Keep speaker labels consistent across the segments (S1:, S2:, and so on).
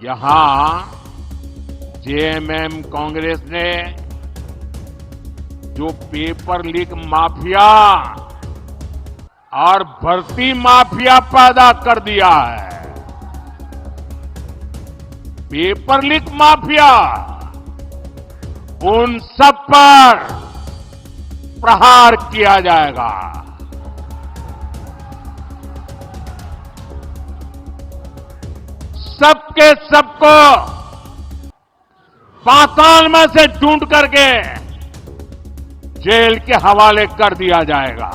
S1: यहां जेएमएम कांग्रेस ने जो पेपर लीक माफिया और भर्ती माफिया पैदा कर दिया है, पेपर लीक माफिया, उन सब पर प्रहार किया जाएगा। सबके सबको पाताल में से ढूंढ करके जेल के हवाले कर दिया जाएगा।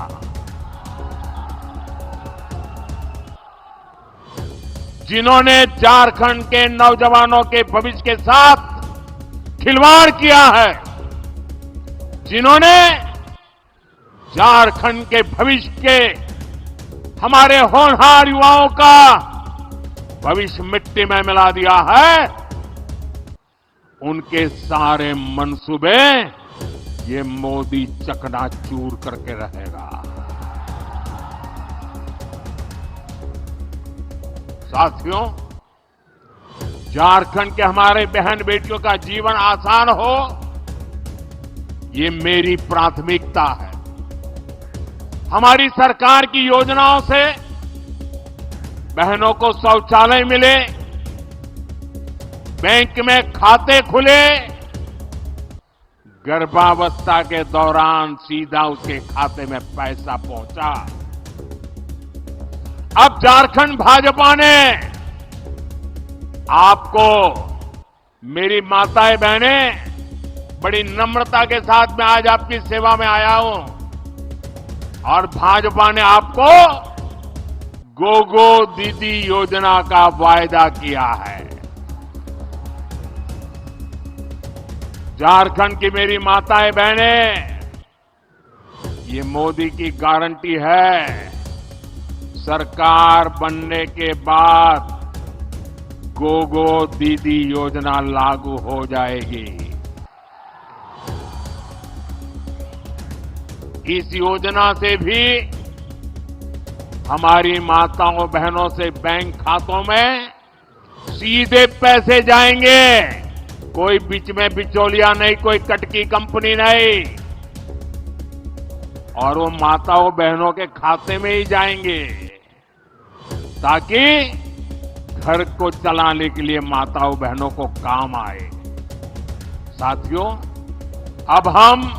S1: जिन्होंने झारखंड के नौजवानों के भविष्य के साथ खिलवाड़ किया है, जिन्होंने झारखंड के भविष्य के हमारे होनहार युवाओं का भविष्य मिट्टी में मिला दिया है, उनके सारे मंसूबे ये मोदी चकनाचूर करके रहेगा। साथियों, झारखंड के हमारे बहन बेटियों का जीवन आसान हो, ये मेरी प्राथमिकता है। हमारी सरकार की योजनाओं से बहनों को शौचालय मिले, बैंक में खाते खुले, गर्भावस्था के दौरान सीधा उसके खाते में पैसा पहुंचा। अब झारखंड भाजपा ने आपको, मेरी माताएं बहनें, बड़ी नम्रता के साथ मैं आज आपकी सेवा में आया हूं और भाजपा ने आपको गोगो दीदी योजना का वायदा किया है। झारखंड की मेरी माताएं बहनें, ये मोदी की गारंटी है, सरकार बनने के बाद गोगो दीदी योजना लागू हो जाएगी। इस योजना से भी हमारी माताओं बहनों से बैंक खातों में सीधे पैसे जाएंगे, कोई बीच में बिचौलिया नहीं, कोई कटकी कंपनी नहीं, और वो माताओं बहनों के खाते में ही जाएंगे, ताकि घर को चलाने के लिए माताओं बहनों को काम आए। साथियों, अब हम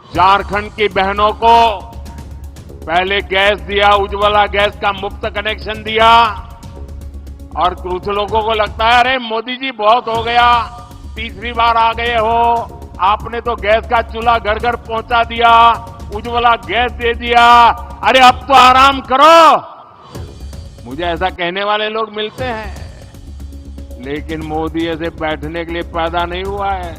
S1: झारखंड की बहनों को पहले गैस दिया, उज्ज्वला गैस का मुफ्त कनेक्शन दिया, और कुछ लोगों को लगता है अरे मोदी जी बहुत हो गया, तीसरी बार आ गए हो, आपने तो गैस का चूल्हा घर घर पहुंचा दिया, उज्ज्वला गैस दे दिया, अरे अब तो आराम करो। मुझे ऐसा कहने वाले लोग मिलते हैं, लेकिन मोदी ऐसे बैठने के लिए पैदा नहीं हुआ है।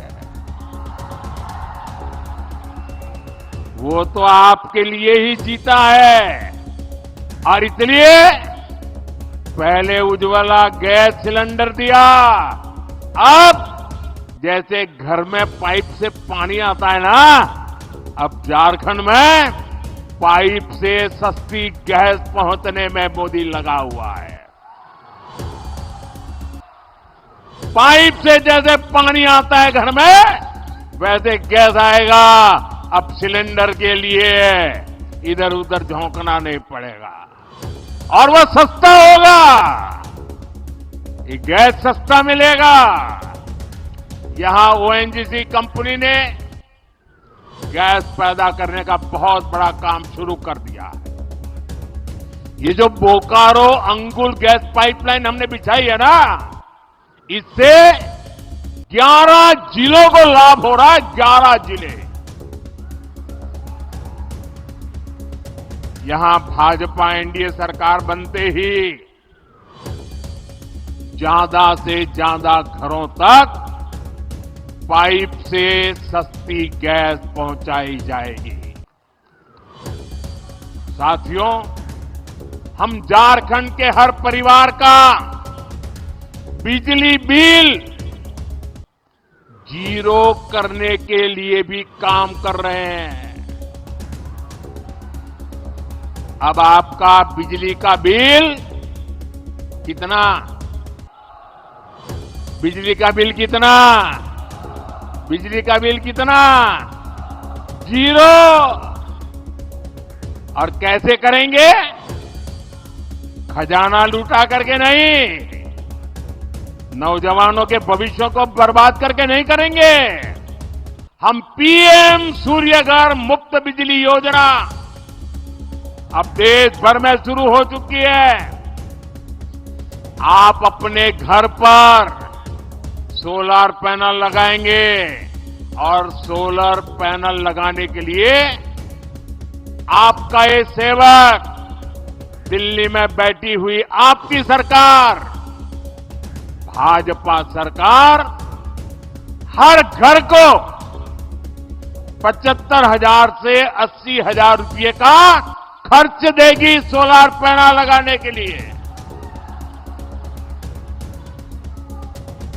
S1: वो तो आपके लिए ही जीता है, और इसलिए पहले उज्ज्वला गैस सिलेंडर दिया, अब जैसे घर में पाइप से पानी आता है ना, अब झारखंड में पाइप से सस्ती गैस पहुंचने में मोदी लगा हुआ है। पाइप से जैसे पानी आता है घर में, वैसे गैस आएगा। अब सिलेंडर के लिए इधर उधर झोंकना नहीं पड़ेगा, और वह सस्ता होगा, ये गैस सस्ता मिलेगा। यहां ओएनजीसी कंपनी ने गैस पैदा करने का बहुत बड़ा काम शुरू कर दिया है। ये जो बोकारो अंगुल गैस पाइपलाइन हमने बिछाई है ना, इससे 11 जिलों को लाभ हो रहा है, 11 जिले। यहां भाजपा एनडीए सरकार बनते ही ज्यादा से ज्यादा घरों तक पाइप से सस्ती गैस पहुंचाई जाएगी। साथियों, हम झारखंड के हर परिवार का बिजली बिल जीरो करने के लिए भी काम कर रहे हैं। अब आपका बिजली का बिल कितना बिजली का बिल कितना? बिजली का बिल कितना? 0। और कैसे करेंगे? खजाना लूटा करके नहीं, नौजवानों के भविष्य को बर्बाद करके नहीं करेंगे। हम पीएम सूर्यघर मुफ्त बिजली योजना अब देश भर में शुरू हो चुकी है। आप अपने घर पर सोलर पैनल लगाएंगे और सोलर पैनल लगाने के लिए आपका ये सेवक, दिल्ली में बैठी हुई आपकी सरकार, भाजपा सरकार, हर घर को 75,000 से 80,000 रुपये का खर्च देगी सोलर पैनल लगाने के लिए।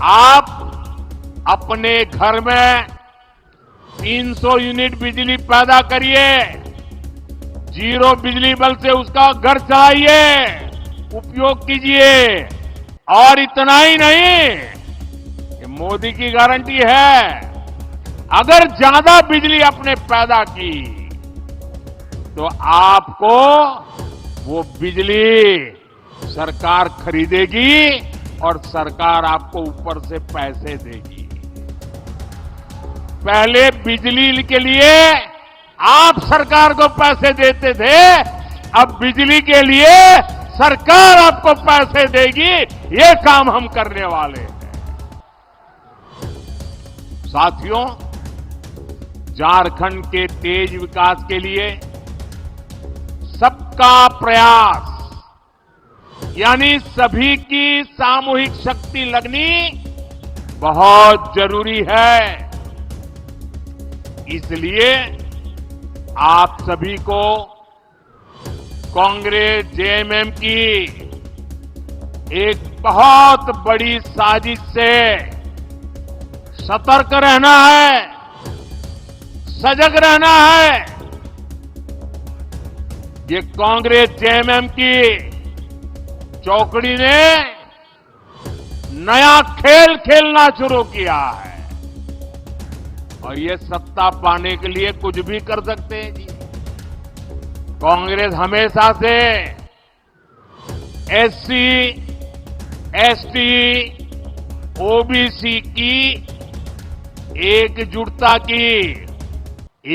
S1: आप अपने घर में 300 यूनिट बिजली पैदा करिए, 0 बिजली बल से उसका घर चलाइए, उपयोग कीजिए। और इतना ही नहीं, ये मोदी की गारंटी है, अगर ज्यादा बिजली आपने पैदा की तो आपको वो बिजली सरकार खरीदेगी और सरकार आपको ऊपर से पैसे देगी। पहले बिजली के लिए आप सरकार को पैसे देते थे, अब बिजली के लिए सरकार आपको पैसे देगी। ये काम हम करने वाले हैं। साथियों, झारखंड के तेज विकास के लिए सबका प्रयास यानी सभी की सामूहिक शक्ति लगनी बहुत जरूरी है। इसलिए आप सभी को कांग्रेस जेएमएम की एक बहुत बड़ी साजिश से सतर्क रहना है, सजग रहना है। ये कांग्रेस जेएमएम की चौकड़ी ने नया खेल खेलना शुरू किया है और ये सत्ता पाने के लिए कुछ भी कर सकते हैं जी। कांग्रेस हमेशा से एससी, एसटी, ओबीसी की एकजुटता की,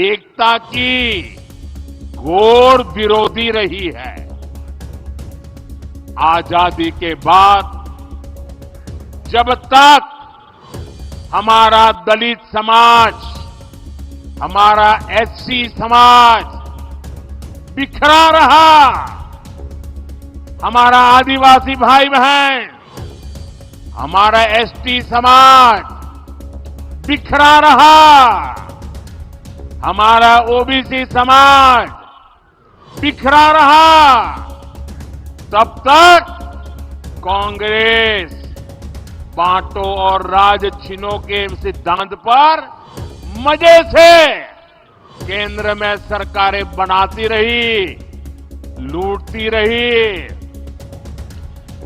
S1: एकता की घोर विरोधी रही है। आजादी के बाद जब तक हमारा दलित समाज, हमारा एससी समाज बिखरा रहा, हमारा आदिवासी भाई बहन, हमारा एसटी समाज बिखरा रहा, हमारा ओबीसी समाज बिखरा रहा, तब तक कांग्रेस बांटो और राज छीनो के सिद्धांत पर मजे से केंद्र में सरकारें बनाती रही, लूटती रही।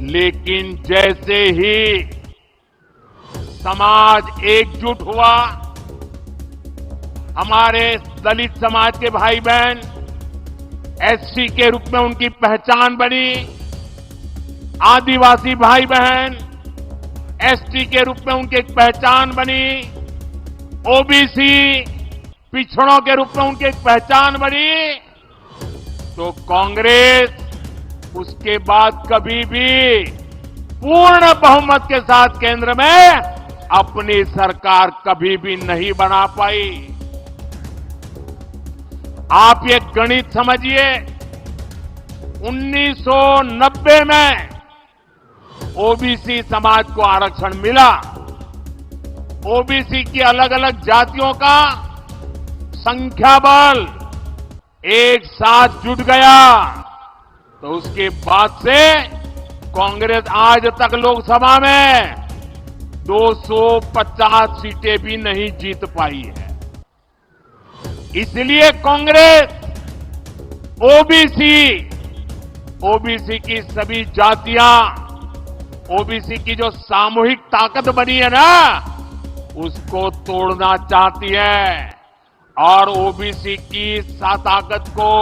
S1: लेकिन जैसे ही समाज एकजुट हुआ, हमारे दलित समाज के भाई बहन एससी के रूप में उनकी पहचान बनी, आदिवासी भाई बहन एसटी के रूप में उनकी एक पहचान बनी, ओबीसी पिछड़ों के रूप में उनकी एक पहचान बनी, तो कांग्रेस उसके बाद कभी भी पूर्ण बहुमत के साथ केंद्र में अपनी सरकार कभी भी नहीं बना पाई। आप ये गणित समझिए, 1990 में ओबीसी समाज को आरक्षण मिला, ओबीसी की अलग अलग जातियों का संख्या बल एक साथ जुट गया, तो उसके बाद से कांग्रेस आज तक लोकसभा में 250 सीटें भी नहीं जीत पाई है। इसलिए कांग्रेस ओबीसी की सभी जातियां, ओबीसी की जो सामूहिक ताकत बनी है ना, उसको तोड़ना चाहती है और ओबीसी की ताकत को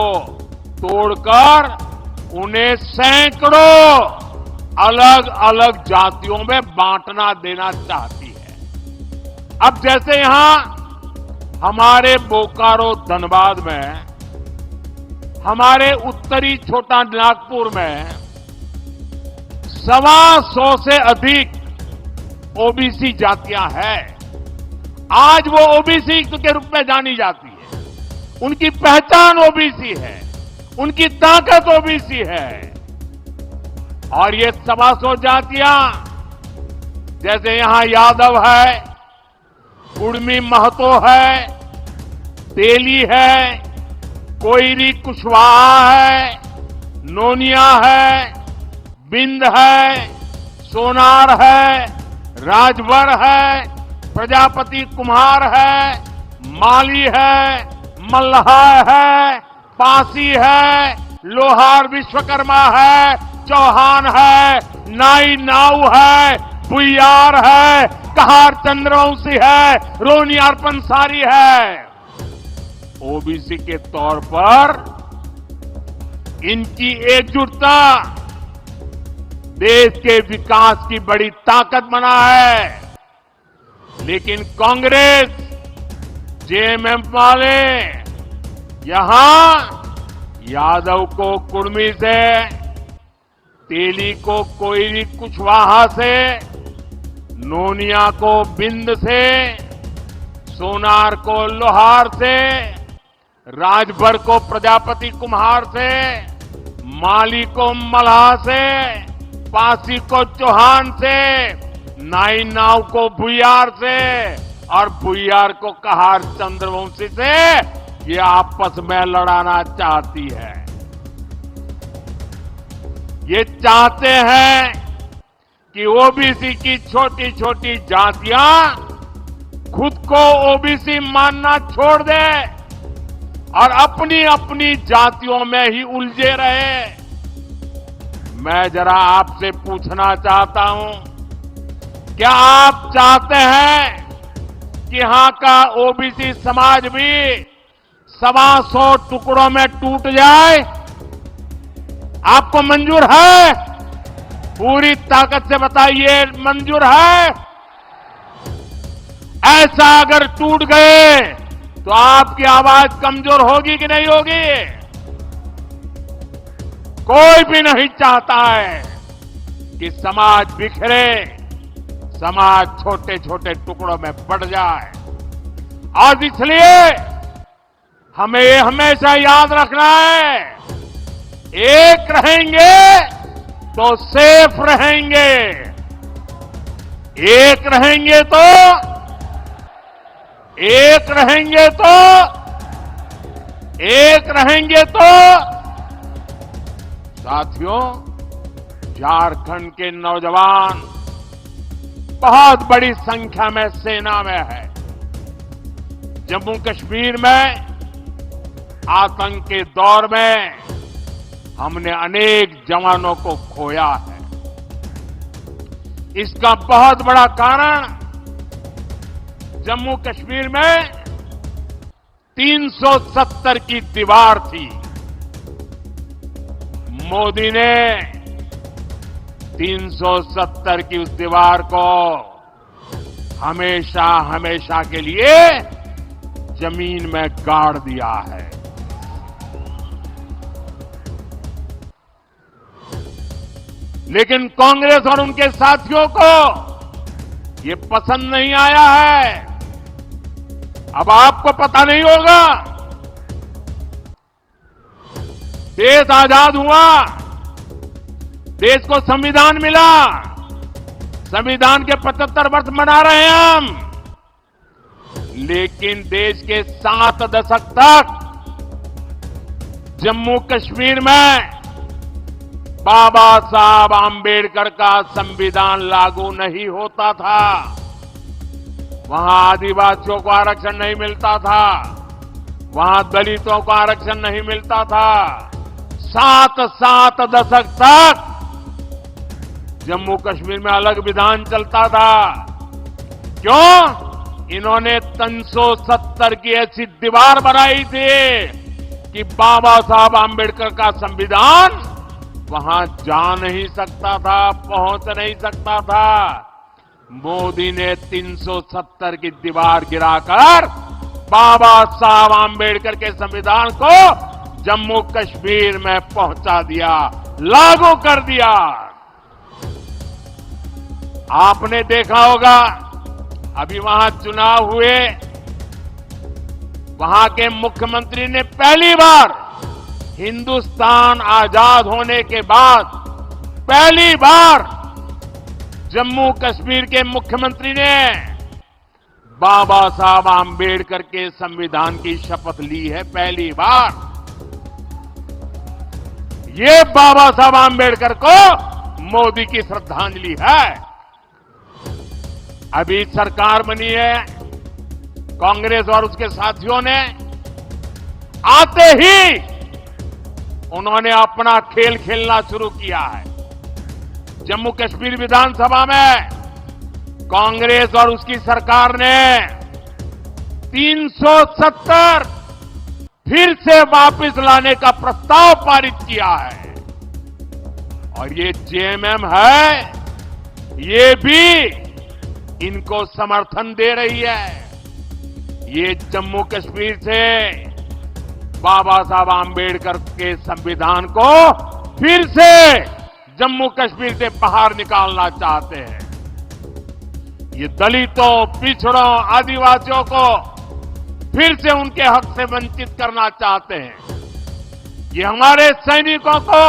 S1: तोड़कर उन्हें सैकड़ों अलग अलग जातियों में बांटना देना चाहती है। अब जैसे यहां हमारे बोकारो धनबाद में, हमारे उत्तरी छोटा नागपुर में 125 से अधिक ओबीसी जातियां हैं। आज वो ओबीसी के रूप में जानी जाती है, उनकी पहचान ओबीसी है, उनकी ताकत ओबीसी है। और ये 125 जातियां, जैसे यहां यादव है, कुड़मी महतो है, तेली है, कोयरी कुशवाहा है, नोनिया है, बिंद है, सोनार है, राजभर है, प्रजापति कुम्हार है, माली है, मल्लाह है, पासी है, लोहार विश्वकर्मा है, चौहान है, नाई नाऊ है, भुइयार है, कहार चंद्रवंशी है, रोनियार पंसारी है। ओबीसी के तौर पर इनकी एकजुटता देश के विकास की बड़ी ताकत बना है। लेकिन कांग्रेस, जेएमएम वाले यहां यादव को कुड़मी से, तेली को कोयरी कुशवाहा से, नोनिया को बिंद से, सोनार को लोहार से, राजभर को प्रजापति कुम्हार से, माली को मल्लाह से, पासी को चौहान से, नाई नाव को भुइयार से और भुइयार को कहार चंद्रवंशी से ये आपस में लड़ाना चाहती है। ये चाहते हैं कि ओबीसी की छोटी छोटी जातियां खुद को ओबीसी मानना छोड़ दे और अपनी अपनी जातियों में ही उलझे रहे। मैं जरा आपसे पूछना चाहता हूं, क्या आप चाहते हैं कि यहां का ओबीसी समाज भी 125 टुकड़ों में टूट जाए? आपको मंजूर है? पूरी ताकत से बताइए, मंजूर है? ऐसा अगर टूट गए तो आपकी आवाज कमजोर होगी कि नहीं होगी? कोई भी नहीं चाहता है कि समाज बिखरे, समाज छोटे छोटे टुकड़ों में बढ़ जाए। और इसलिए हमें ये हमेशा याद रखना है, एक रहेंगे तो सेफ रहेंगे, एक रहेंगे तो साथियों, झारखंड के नौजवान बहुत बड़ी संख्या में सेना में है। जम्मू कश्मीर में आतंक के दौर में हमने अनेक जवानों को खोया है। इसका बहुत बड़ा कारण जम्मू कश्मीर में 370 की दीवार थी। मोदी ने 370 की उस दीवार को हमेशा हमेशा के लिए जमीन में गाड़ दिया है। लेकिन कांग्रेस और उनके साथियों को ये पसंद नहीं आया है। अब आपको पता नहीं होगा, देश आजाद हुआ, देश को संविधान मिला, संविधान के 75 वर्ष मना रहे हैं हम, लेकिन देश के 7 दशक तक जम्मू कश्मीर में बाबा साहब आंबेडकर का संविधान लागू नहीं होता था। वहां आदिवासियों को आरक्षण नहीं मिलता था, वहां दलितों को आरक्षण नहीं मिलता था। 7 दशक तक जम्मू कश्मीर में अलग विधान चलता था। क्यों? इन्होंने 370 की ऐसी दीवार बनाई थी कि बाबा साहब आंबेडकर का संविधान वहां जा नहीं सकता था, पहुंच नहीं सकता था। मोदी ने 370 की दीवार गिराकर बाबा साहब आंबेडकर के संविधान को जम्मू कश्मीर में पहुंचा दिया, लागू कर दिया। आपने देखा होगा, अभी वहां चुनाव हुए, वहां के मुख्यमंत्री ने पहली बार हिंदुस्तान आजाद होने के बाद पहली बार जम्मू कश्मीर के मुख्यमंत्री ने बाबा साहब आंबेडकर के संविधान की शपथ ली है, पहली बार। ये बाबा साहब आंबेडकर को मोदी की श्रद्धांजलि है। अभी सरकार बनी है कांग्रेस और उसके साथियों ने, आते ही उन्होंने अपना खेल खेलना शुरू किया है। जम्मू कश्मीर विधानसभा में कांग्रेस और उसकी सरकार ने 370 फिर से वापस लाने का प्रस्ताव पारित किया है। और ये जेएमएम है, ये भी इनको समर्थन दे रही है। ये जम्मू कश्मीर से बाबा साहब आंबेडकर के संविधान को फिर से जम्मू कश्मीर से बाहर निकालना चाहते हैं। ये दलितों, पिछड़ों, आदिवासियों को फिर से उनके हक से वंचित करना चाहते हैं। ये हमारे सैनिकों को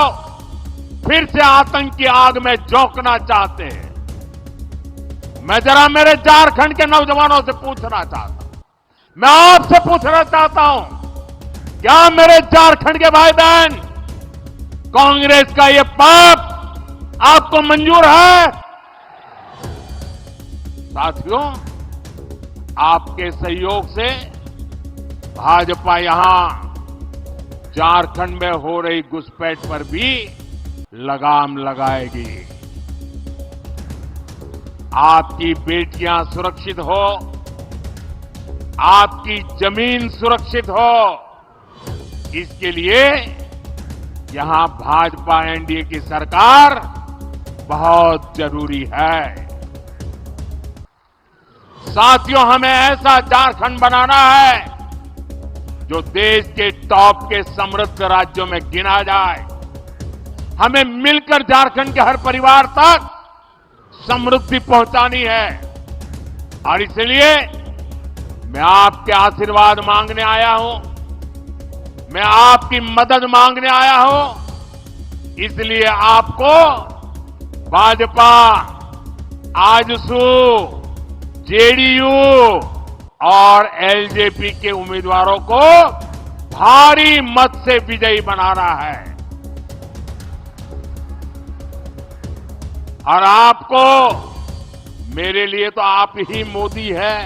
S1: फिर से आतंक की आग में झोंकना चाहते हैं। मैं जरा मेरे झारखंड के नौजवानों से पूछना चाहता हूं, मैं आपसे पूछना चाहता हूं, क्या मेरे झारखंड के भाई बहन, कांग्रेस का ये पाप आपको मंजूर है? साथियों, आपके सहयोग से भाजपा यहां झारखंड में हो रही घुसपैठ पर भी लगाम लगाएगी। आपकी बेटियां सुरक्षित हो, आपकी जमीन सुरक्षित हो, इसके लिए यहां भाजपा एनडीए की सरकार बहुत जरूरी है। साथियों, हमें ऐसा झारखंड बनाना है जो देश के टॉप के समृद्ध राज्यों में गिना जाए। हमें मिलकर झारखंड के हर परिवार तक समृद्धि पहुंचानी है। और इसलिए मैं आपके आशीर्वाद मांगने आया हूं, मैं आपकी मदद मांगने आया हूं। इसलिए आपको भाजपा, आजसू, जेडीयू और एलजेपी के उम्मीदवारों को भारी मत से विजयी बनाना है। और आपको, मेरे लिए तो आप ही मोदी है,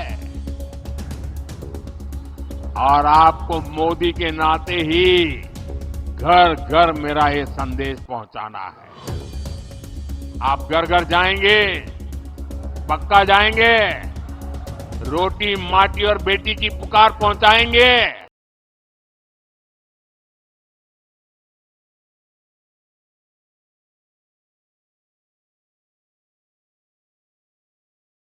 S1: और आपको मोदी के नाते ही घर घर मेरा ये संदेश पहुंचाना है। आप घर घर जाएंगे, पक्का जाएंगे, रोटी, माटी और बेटी की पुकार पहुंचाएंगे।